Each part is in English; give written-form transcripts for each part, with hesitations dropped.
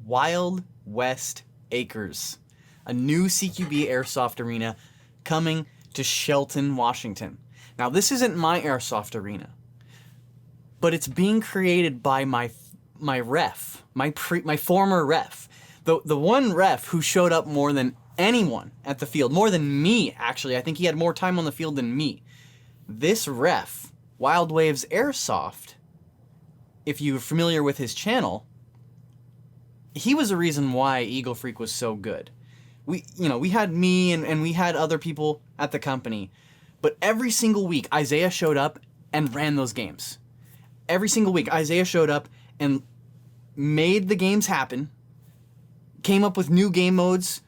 Wild West Acres, a new CQB Airsoft arena coming to Shelton, Washington. Now, this isn't my Airsoft arena, but it's being created by my ref, my former ref, the one ref who showed up more than anyone at the field, more than me, actually. I think he had more time on the field than me. This ref, Wild Waves Airsoft, if you're familiar with his channel, he was the reason why Eagle Freak was so good. We had me and we had other people at the company, but every single week Isaiah showed up and ran those games. Every single week Isaiah showed up and made the games happen, came up with new game modes,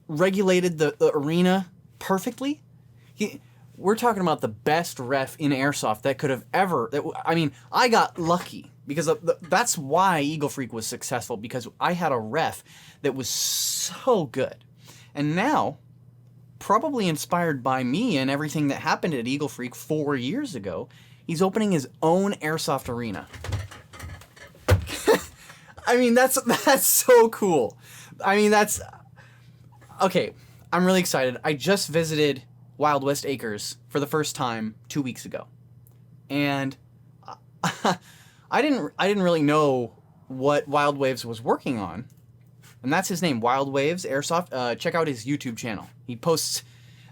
regulated the arena perfectly. We're talking about the best ref in Airsoft that could have ever... I got lucky because that's why Eagle Freak was successful, because I had a ref that was so good. And now, probably inspired by me and everything that happened at Eagle Freak 4 years ago, he's opening his own Airsoft arena. That's so cool. Okay, I'm really excited. I just visited Wild West Acres for the first time 2 weeks ago. And I didn't really know what Wild Waves was working on. And that's his name, Wild Waves Airsoft. Check out his YouTube channel. He posts...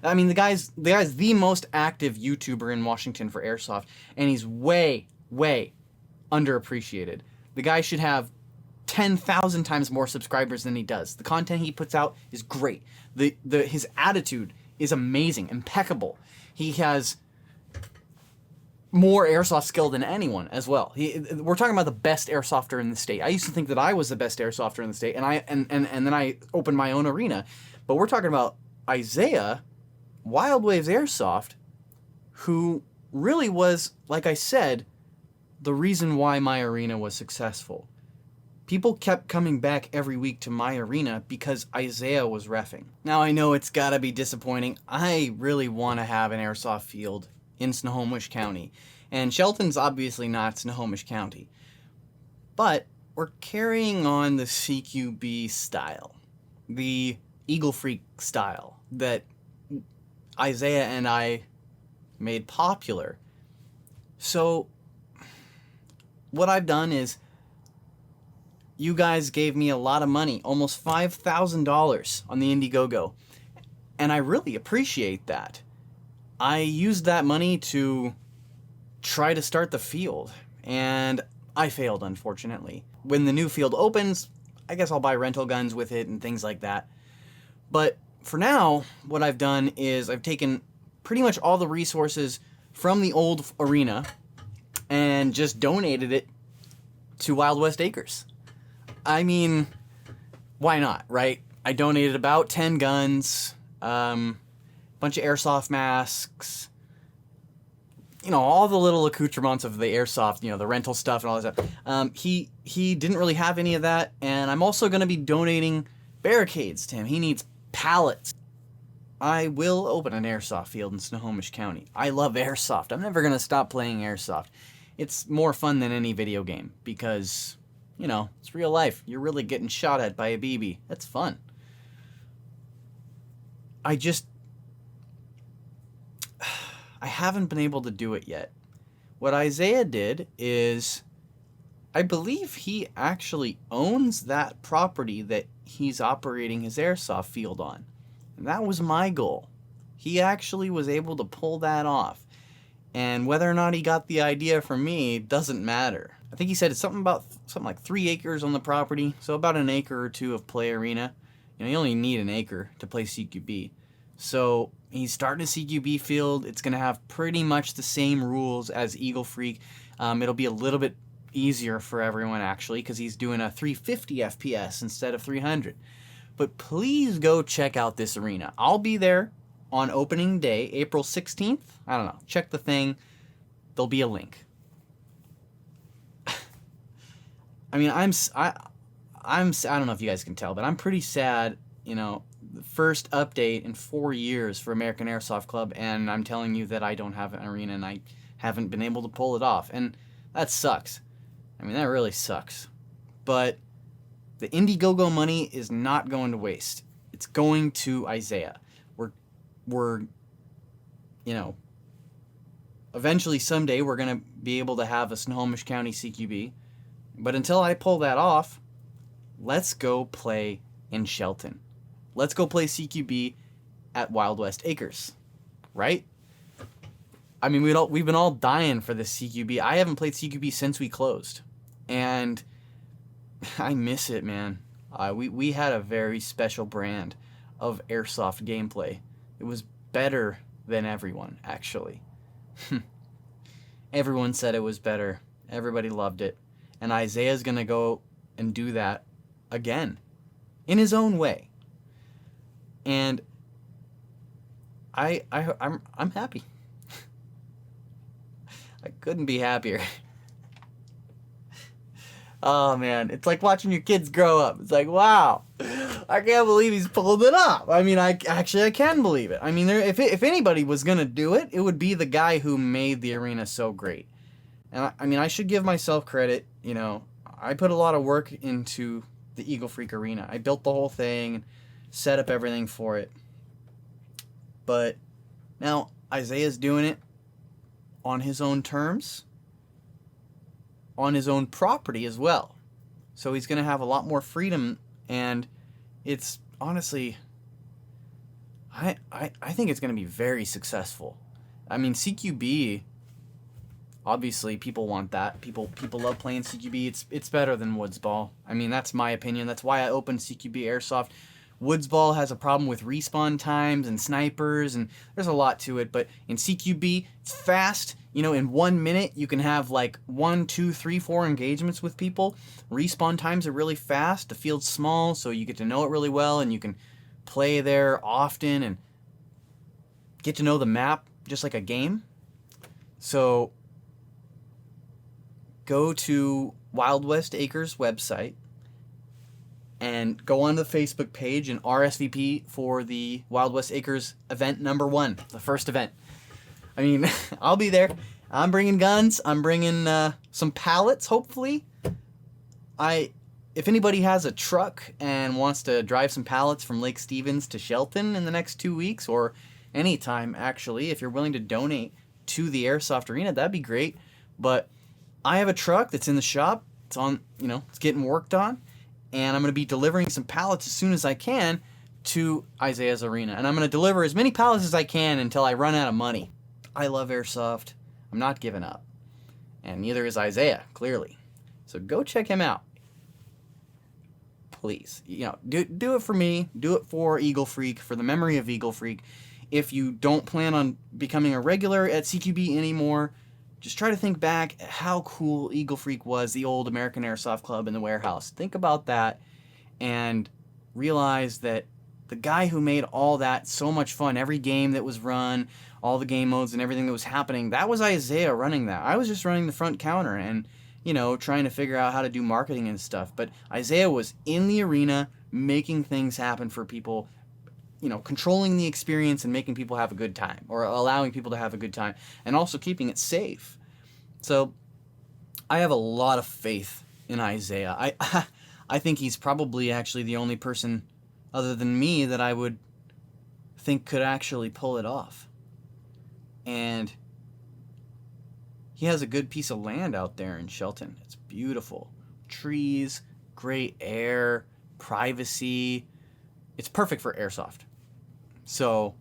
the guy's the most active YouTuber in Washington for Airsoft, and he's way, way underappreciated. The guy should have 10,000 times more subscribers than he does. The content he puts out is great. His attitude is amazing, impeccable. He has more Airsoft skill than anyone as well. We're talking about the best Airsofter in the state. I used to think that I was the best Airsofter in the state, and then I opened my own arena. But we're talking about Isaiah, Wild Waves Airsoft, who really was, like I said, the reason why my arena was successful. People kept coming back every week to my arena because Isaiah was reffing. Now, I know it's gotta be disappointing. I really want to have an Airsoft field in Snohomish County. And Shelton's obviously not Snohomish County. But we're carrying on the CQB style. The Eagle Freak style that Isaiah and I made popular. So, what I've done is, you guys gave me a lot of money, almost $5,000 on the Indiegogo, and I really appreciate that. I used that money to try to start the field, and I failed, unfortunately. When the new field opens, I guess I'll buy rental guns with it and things like that. But for now, what I've done is I've taken pretty much all the resources from the old arena and just donated it to Wild West Acres. I mean, why not, right? I donated about 10 guns, bunch of Airsoft masks, all the little accoutrements of the Airsoft, the rental stuff and all that stuff. He didn't really have any of that, and I'm also going to be donating barricades to him. He needs pallets. I will open an Airsoft field in Snohomish County. I love Airsoft. I'm never going to stop playing Airsoft. It's more fun than any video game because... it's real life. You're really getting shot at by a BB. That's fun. I haven't been able to do it yet. What Isaiah did is, I believe he actually owns that property that he's operating his Airsoft field on. And that was my goal. He actually was able to pull that off. And whether or not he got the idea from me doesn't matter. I think he said it's something like 3 acres on the property, so about an acre or two of play arena. You only need an acre to play CQB. So he's starting a CQB field. It's going to have pretty much the same rules as Eagle Freak. It'll be a little bit easier for everyone, actually, because he's doing a 350 FPS instead of 300. But please go check out this arena. I'll be there on opening day, April 16th. I don't know. Check the thing. There'll be a link. I don't know if you guys can tell, but I'm pretty sad, the first update in 4 years for American Airsoft Club, and I'm telling you that I don't have an arena and I haven't been able to pull it off, and that sucks. That really sucks. But The Indiegogo money is not going to waste. It's going to Isaiah. We're you know, eventually someday we're going to be able to have a Snohomish County CQB. But until I pull that off, let's go play in Shelton. Let's go play CQB at Wild West Acres, right? I mean, we've been all dying for this CQB. I haven't played CQB since we closed, and I miss it, man. We had a very special brand of airsoft gameplay. It was better than everyone, actually. Everyone said it was better. Everybody loved it. And Isaiah's going to go and do that again in his own way. And I'm happy. I couldn't be happier. Oh man, it's like watching your kids grow up. It's like, wow, I can't believe he's pulled it off. I mean, I can believe it. I mean, if anybody was gonna do it, it would be the guy who made the arena so great. And I mean, I should give myself credit. You know, I put a lot of work into the Eagle Freak Arena. I built the whole thing, set up everything for it. But now Isaiah's doing it on his own terms, on his own property as well. So he's going to have a lot more freedom, and it's honestly, I think it's going to be very successful. I mean, CQB, obviously people want that. People love playing CQB. It's better than Woods Ball. I mean, that's my opinion. That's why I opened CQB Airsoft. Woods Ball has a problem with respawn times and snipers, and there's a lot to it. But in CQB, it's fast. You know, in 1 minute, you can have like 1, 2, 3, 4 engagements with people. Respawn times are really fast. The field's small, so you get to know it really well, and you can play there often and get to know the map just like a game. So go to Wild West Acres website and go on the Facebook page and RSVP for the Wild West Acres event number 1, the first event. I mean, I'll be there. I'm bringing guns. I'm bringing some pallets, hopefully. If anybody has a truck and wants to drive some pallets from Lake Stevens to Shelton in the next 2 weeks, or anytime, actually, if you're willing to donate to the Airsoft Arena, that'd be great. But I have a truck that's in the shop. It's on, it's getting worked on. And I'm going to be delivering some pallets as soon as I can to Isaiah's Arena. And I'm going to deliver as many pallets as I can until I run out of money. I love Airsoft. I'm not giving up. And neither is Isaiah, clearly. So go check him out. Please. Do it for me. Do it for Eagle Freak, for the memory of Eagle Freak. If you don't plan on becoming a regular at CQB anymore, just try to think back at how cool Eagle Freak was, the old American Airsoft Club in the warehouse. Think about that and realize that the guy who made all that so much fun, every game that was run, all the game modes and everything that was happening, that was Isaiah running that. I was just running the front counter and, trying to figure out how to do marketing and stuff. But Isaiah was in the arena making things happen for people, controlling the experience and making people have a good time, or allowing people to have a good time, and also keeping it safe. So I have a lot of faith in Isaiah. I think he's probably actually the only person other than me that I would think could actually pull it off. And he has a good piece of land out there in Shelton. It's beautiful. Trees, great air, privacy. It's perfect for Airsoft. So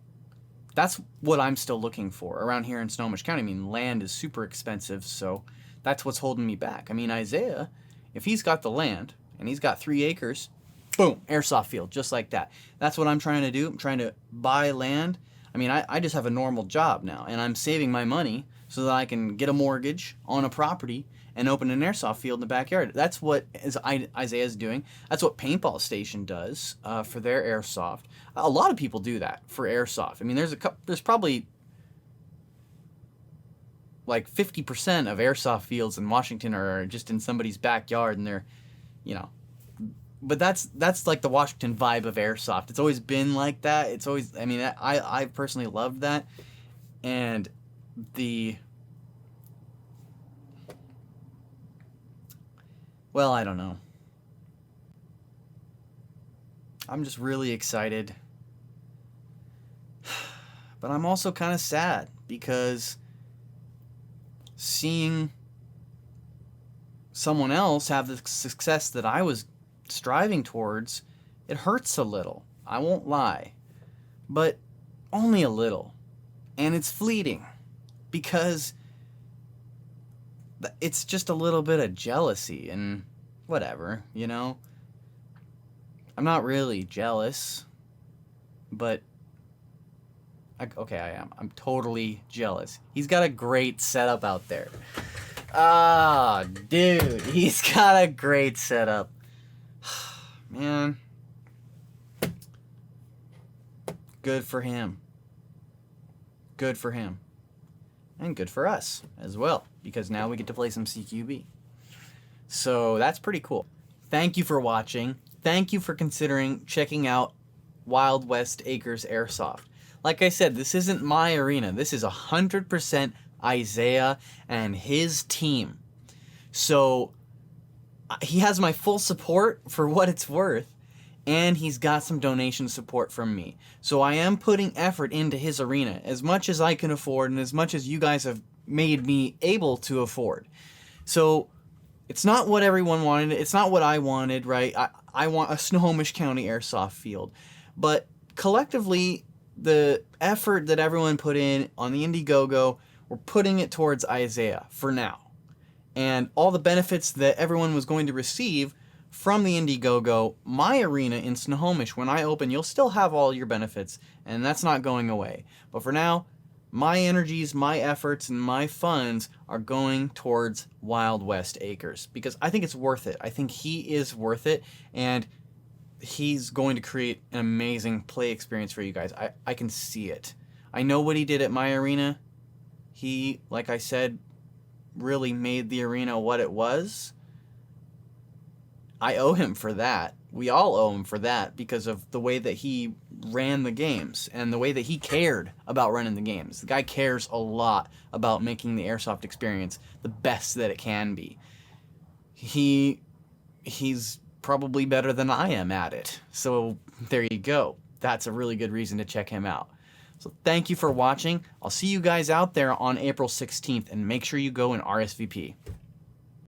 that's what I'm still looking for around here in Snohomish County. I mean, land is super expensive, so that's what's holding me back. I mean, Isaiah, if he's got the land and he's got 3 acres, boom, Airsoft field, just like that. That's what I'm trying to do. I'm trying to buy land. I mean, I just have a normal job now, and I'm saving my money so that I can get a mortgage on a property and open an Airsoft field in the backyard. That's what Isaiah's doing. That's what Paintball Station does for their Airsoft. A lot of people do that for Airsoft. I mean, there's probably like 50% of Airsoft fields in Washington are just in somebody's backyard, and they're, But that's like the Washington vibe of Airsoft. It's always been like that. It's always, I mean, I personally loved that. And well, I don't know. I'm just really excited. But I'm also kind of sad because seeing someone else have the success that I was striving towards, it hurts a little. I won't lie. But only a little. And it's fleeting because it's just a little bit of jealousy and whatever, you know? I'm not really jealous, but okay, I am. I'm totally jealous. He's got a great setup out there. Ah, dude, he's got a great setup. Man. Good for him. Good for him. And good for us as well, because now we get to play some CQB. So that's pretty cool. Thank you for watching. Thank you for considering checking out Wild West Acres Airsoft. Like I said, this isn't my arena. This is 100% Isaiah and his team. So he has my full support for what it's worth, and he's got some donation support from me. So I am putting effort into his arena as much as I can afford and as much as you guys have made me able to afford. So it's not what everyone wanted. It's not what I wanted, right? I want a Snohomish County airsoft field. But collectively, the effort that everyone put in on the Indiegogo, we're putting it towards Isaiah for now. And all the benefits that everyone was going to receive from the Indiegogo, my arena in Snohomish, when I open, you'll still have all your benefits, and that's not going away. But for now, my energies, my efforts, and my funds are going towards Wild West Acres because I think it's worth it. I think he is worth it, and he's going to create an amazing play experience for you guys. I can see it. I know what he did at my arena. He, like I said, really made the arena what it was. I owe him for that. We all owe him for that because of the way that he ran the games and the way that he cared about running the games. The guy cares a lot about making the airsoft experience the best that it can be. He's probably better than I am at it. So there you go. That's a really good reason to check him out. So thank you for watching. I'll see you guys out there on April 16th, and make sure you go and RSVP.